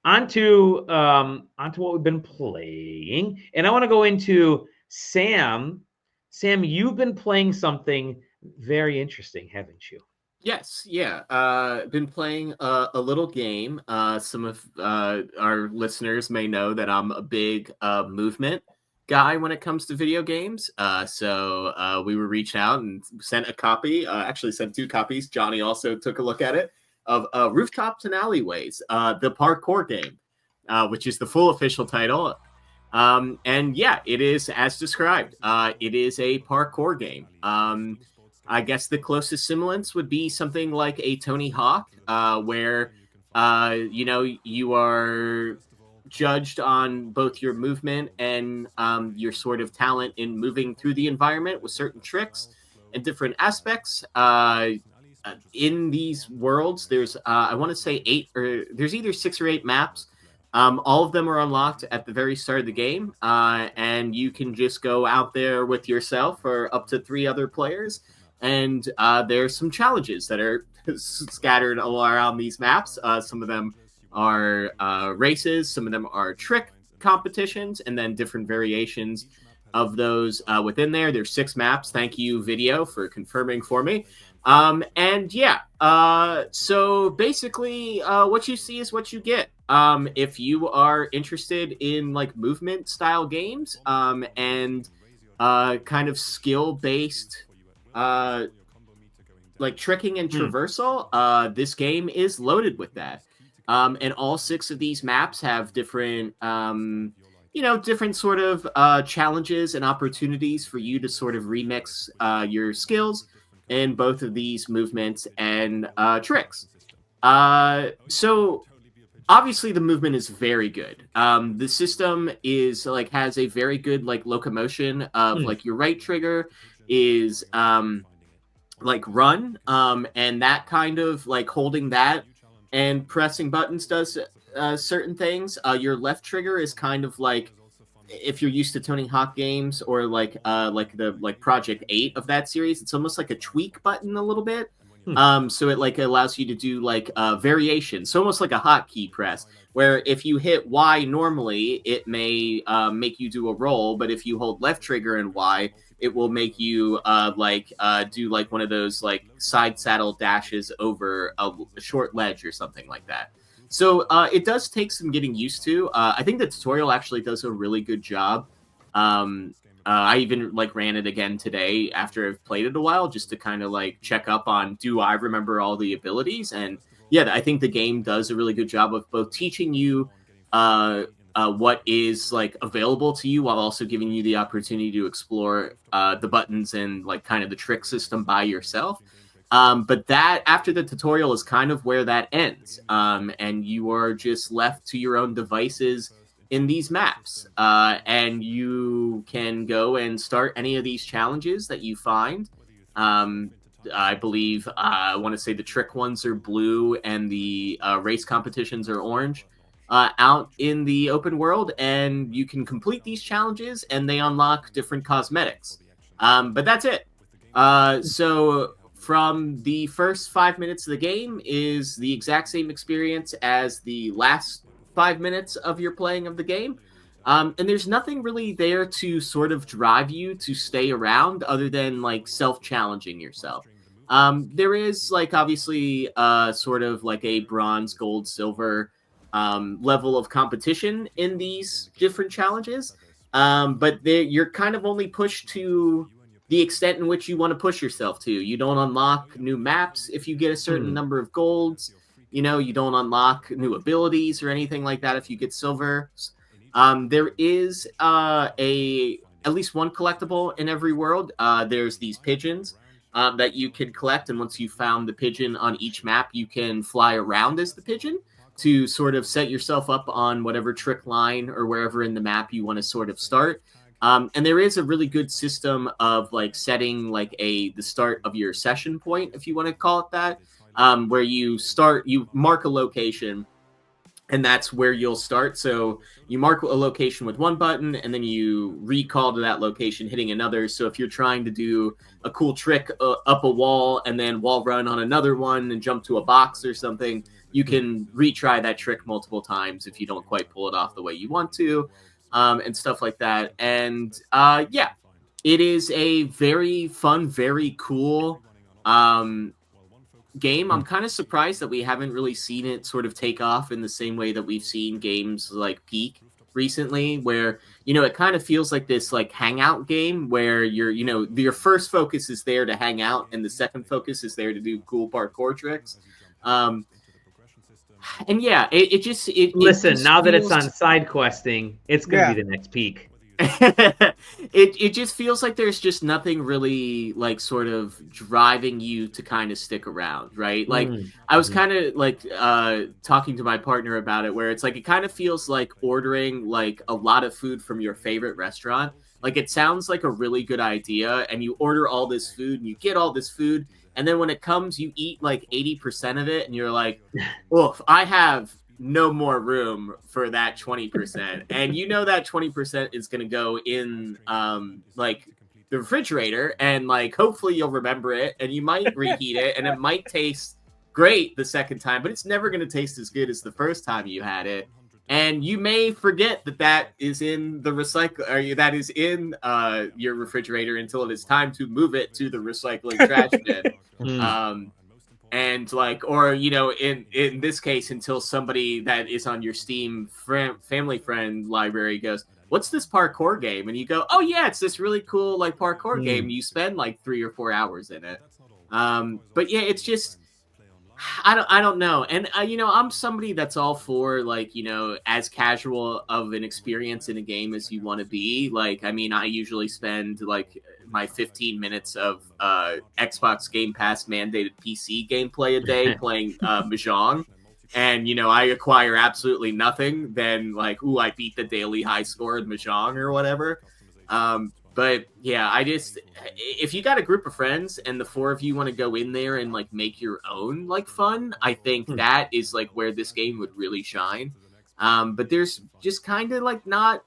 onto what we've been playing, and I want to go into Sam. Sam, you've been playing something very interesting, haven't you? Yes, yeah. Been playing a little game. Some of our listeners may know that I'm a big movement guy when it comes to video games. So we were reaching out and sent a copy. Actually, sent two copies. Johnny also took a look at it of Rooftops and Alleyways, the parkour game, which is the full official title. And yeah, it is as described. It is a parkour game. I guess the closest semblance would be something like a Tony Hawk, where you are judged on both your movement and your sort of talent in moving through the environment with certain tricks and different aspects. In these worlds, there's I want to say eight, or there's either 6 or 8 maps. All of them are unlocked at the very start of the game, and you can just go out there with yourself or up to 3 other players. And there's some challenges that are scattered all around these maps. Some of them are races, some of them are trick competitions, and then different variations of those within there. There's 6 maps. Thank you, video, for confirming for me. And yeah, so basically, what you see is what you get. If you are interested in like movement style games, and kind of skill based, like tricking and traversal, this game is loaded with that. And all 6 of these maps have different, different sort of challenges and opportunities for you to sort of remix your skills in both of these movements and tricks. So obviously the movement is very good. The system is like has a very good like locomotion of like your right trigger is like run, and that kind of like holding that and pressing buttons does certain things. Your left trigger is kind of like, if you're used to Tony Hawk games or like the like Project 8 of that series, it's almost like a tweak button a little bit. So it like allows you to do like variations, so almost like a hotkey press, where if you hit Y normally, it may make you do a roll, but if you hold left trigger and Y, it will make you do like one of those like side saddle dashes over a short ledge or something like that. So it does take some getting used to. I think the tutorial actually does a really good job. I even like ran it again today after I've played it a while, just to kind of like check up on, do I remember all the abilities? And yeah, I think the game does a really good job of both teaching you what is like available to you, while also giving you the opportunity to explore the buttons and like kind of the trick system by yourself. But that after the tutorial is kind of where that ends, and you are just left to your own devices in these maps, and you can go and start any of these challenges that you find. I believe I want to say the trick ones are blue and the race competitions are orange, out in the open world, and you can complete these challenges and they unlock different cosmetics. But that's it. So from the first 5 minutes of the game is the exact same experience as the last 5 minutes of your playing of the game. And there's nothing really there to sort of drive you to stay around other than like self-challenging yourself. There is like obviously sort of like a bronze, gold, silver level of competition in these different challenges. But you're kind of only pushed to the extent in which you want to push yourself to. You don't unlock new maps if you get a certain number of golds. You don't unlock new abilities or anything like that if you get silver. There is at least one collectible in every world. There's these pigeons that you can collect, and once you found the pigeon on each map, you can fly around as the pigeon to sort of set yourself up on whatever trick line or wherever in the map you want to sort of start. And there is a really good system of like setting like the start of your session point, if you want to call it that, where you mark a location, and that's where you'll start. So you mark a location with one button, and then you recall to that location hitting another. So if you're trying to do a cool trick up a wall and then wall run on another one and jump to a box or something, you can retry that trick multiple times if you don't quite pull it off the way you want to, and stuff like that. And yeah, it is a very fun, very cool game. I'm kind of surprised that we haven't really seen it sort of take off in the same way that we've seen games like Peak recently, where, you know, it kind of feels like this like hangout game where you're, you know, your first focus is there to hang out and the second focus is there to do cool parkour tricks. And yeah, it just Listen, just now that it's feels... on SideQuesting, it's gonna be the next Peak. it just feels like there's just nothing really like sort of driving you to kind of stick around, right? Like I was kind of like talking to my partner about it, where it's like it kind of feels like ordering like a lot of food from your favorite restaurant. Like it sounds like a really good idea, and you order all this food and you get all this food, and then when it comes, you eat like 80% of it, and you're like, well, I have no more room for that 20%, and you know that 20% is going to go in like the refrigerator, and like hopefully you'll remember it and you might reheat it and it might taste great the second time, but it's never going to taste as good as the first time you had it, and you may forget that that is in the recycle, or that is in your refrigerator until it is time to move it to the recycling trash bin. And like, or, you know, in this case, until somebody that is on your Steam family friend library goes, what's this parkour game? And you go, oh yeah, it's this really cool like parkour game. And you spend like 3 or 4 hours in it. But yeah, it's just, I don't know. And you know, I'm somebody that's all for like, you know, as casual of an experience in a game as you want to be. Like, I mean, I usually spend like my 15 minutes of Xbox Game Pass mandated PC gameplay a day playing Mahjong. And, you know, I acquire absolutely nothing. Then like, ooh, I beat the daily high score in Mahjong or whatever. But yeah, I just, if you got a group of friends and the 4 of you want to go in there and like make your own like fun, I think that is like where this game would really shine. But there's just kind of like not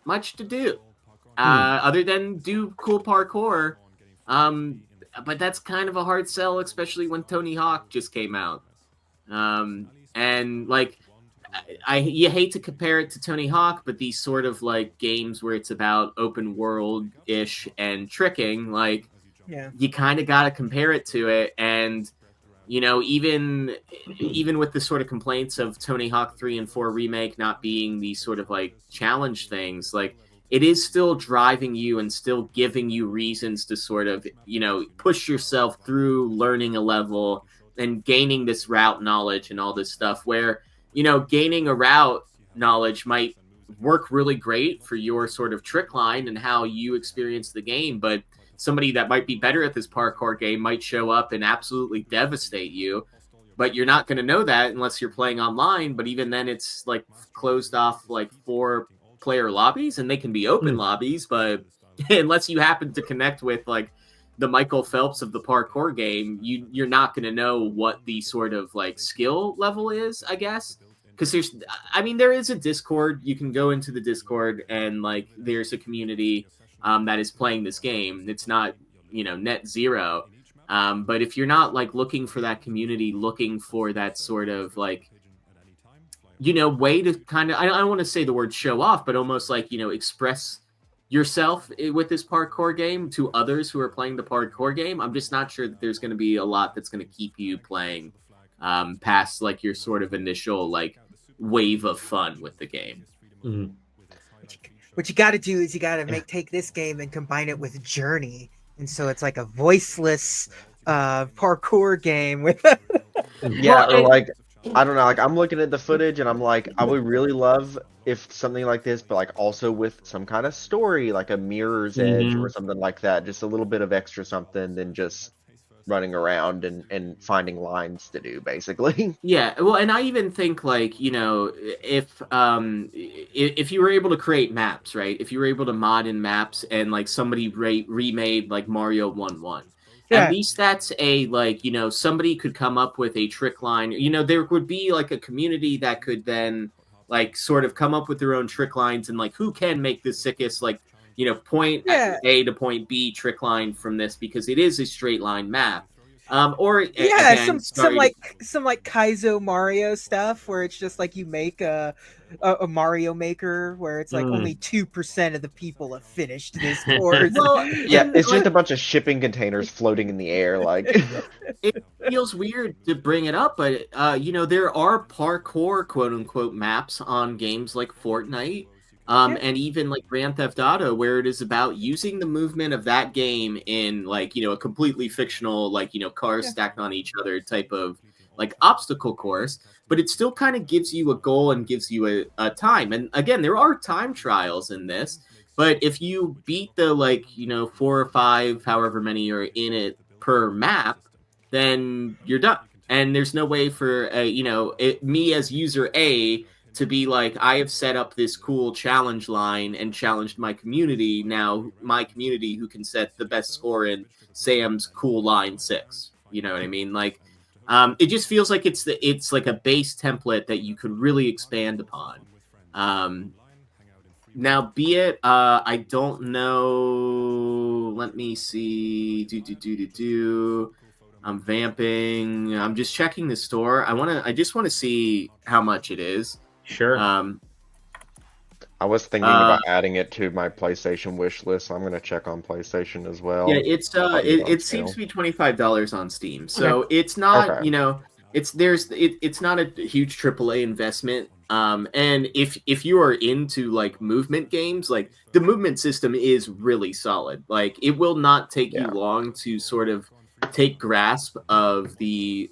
much to do other than do cool parkour. But that's kind of a hard sell, especially when Tony Hawk just came out. And like, you hate to compare it to Tony Hawk, but these sort of like games where it's about open world ish and tricking, like, you kind of got to compare it to it. And, you know, even with the sort of complaints of Tony Hawk 3 and 4 remake not being these sort of like challenge things, like it is still driving you and still giving you reasons to sort of, you know, push yourself through learning a level and gaining this route knowledge and all this stuff, where, you know, gaining a route knowledge might work really great for your sort of trick line and how you experience the game, but somebody that might be better at this parkour game might show up and absolutely devastate you. But you're not going to know that unless you're playing online. But even then, it's like closed off like 4-player lobbies, and they can be open lobbies, but unless you happen to connect with like the Michael Phelps of the parkour game, you're not going to know what the sort of like skill level is, I guess. Because there is a Discord. You can go into the Discord and like there's a community that is playing this game. It's not, you know, net zero. But if you're not like looking for that community, looking for that sort of like, you know, way to kind of, I don't want to say the word show off, but almost like, you know, express yourself with this parkour game to others who are playing the parkour game, I'm just not sure that there's going to be a lot that's going to keep you playing past like your sort of initial like wave of fun with the game. What you got to do is you got to take this game and combine it with Journey, and so it's like a voiceless parkour game with or like, I don't know, like I'm looking at the footage and I'm like, I would really love if something like this, but like also with some kind of story, like a Mirror's Edge or something like that, just a little bit of extra something than just running around and finding lines to do, basically. Yeah, well, and I even think like, you know, if you were able to create maps, right? If you were able to mod in maps and like somebody remade like Mario 1-1, at least that's a, like, you know, somebody could come up with a trick line. You know, there would be like a community that could then like sort of come up with their own trick lines and like who can make the sickest, like, you know, point A to point B trick line from this, because it is a straight line map. Or again, some like Kaizo Mario stuff where it's just like you make a Mario Maker where it's like only 2% of the people have finished this course. Well, yeah, it's just a bunch of shipping containers floating in the air. Like, it feels weird to bring it up, but you know, there are parkour quote unquote maps on games like Fortnite. And even like Grand Theft Auto, where it is about using the movement of that game in, like, you know, a completely fictional, like, you know, cars stacked on each other type of like obstacle course, but it still kind of gives you a goal and gives you a time. And again, there are time trials in this, but if you beat the, like, you know, 4 or 5, however many are in it per map, then you're done. And there's no way for, you know, me as user A to be like, I have set up this cool challenge line and challenged my community. Now my community who can set the best score in Sam's cool line 6. You know what I mean? Like, it just feels like it's like a base template that you could really expand upon. Now, be it, I don't know. Let me see. I'm vamping. I'm just checking the store. I just want to see how much it is. Sure. I was thinking about adding it to my PlayStation wish list. So I'm gonna check on PlayStation as well. Yeah, it seems to be $25 on Steam. So it's not, you know, it's not a huge AAA investment. And if you are into like movement games, like the movement system is really solid. Like it will not take you long to sort of take grasp of the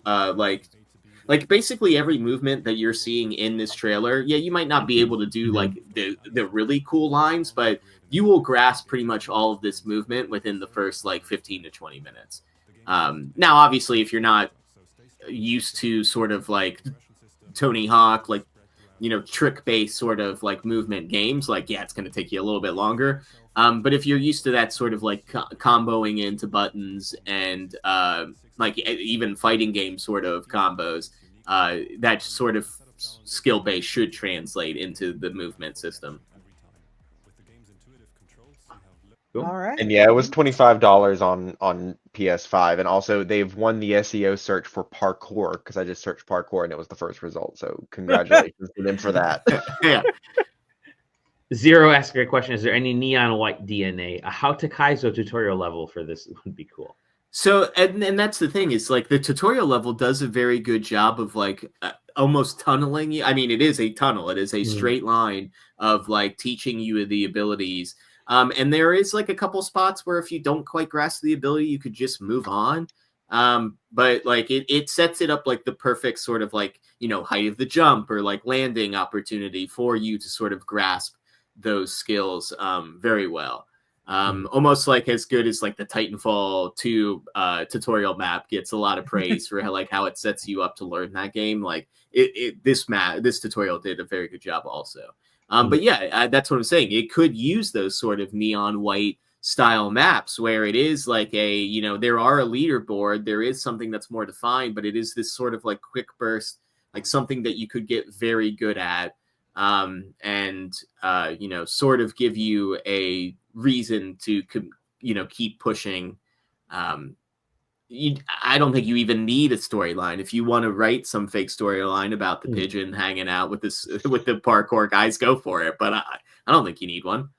like basically every movement that you're seeing in this trailer. Yeah, you might not be able to do like the really cool lines, but you will grasp pretty much all of this movement within the first like 15 to 20 minutes. Now, obviously, if you're not used to sort of like Tony Hawk, like, you know, trick-based sort of like movement games, like, yeah, it's going to take you a little bit longer. But if you're used to that sort of like comboing into buttons and like even fighting game sort of combos, that sort of skill base should translate into the movement system. Cool. All right. And yeah, it was $25 on PS5, and also they've won the SEO search for parkour because I just searched parkour and it was the first result. So congratulations to them for that. Yeah. Zero asked a great question. Is there any neon white DNA? A How to Kaizo tutorial level for this would be cool. So, and that's the thing, is like the tutorial level does a very good job of like almost tunneling you. I mean, it is a tunnel. It is a straight line of like teaching you the abilities. And there is like a couple spots where if you don't quite grasp the ability, you could just move on. But like it sets it up like the perfect sort of like, you know, height of the jump or like landing opportunity for you to sort of grasp those skills very well. Almost like as good as like the Titanfall 2 tutorial map gets a lot of praise for like how it sets you up to learn that game. Like this tutorial did a very good job also. But yeah, that's what I'm saying. It could use those sort of neon white style maps where it is like a, you know, there are a leaderboard, there is something that's more defined, but it is this sort of like quick burst, like something that you could get very good at. And you know, sort of give you a reason to, you know, keep pushing. I don't think you even need a storyline. If you want to write some fake storyline about the pigeon hanging out with the parkour guys, go for it. But I don't think you need one.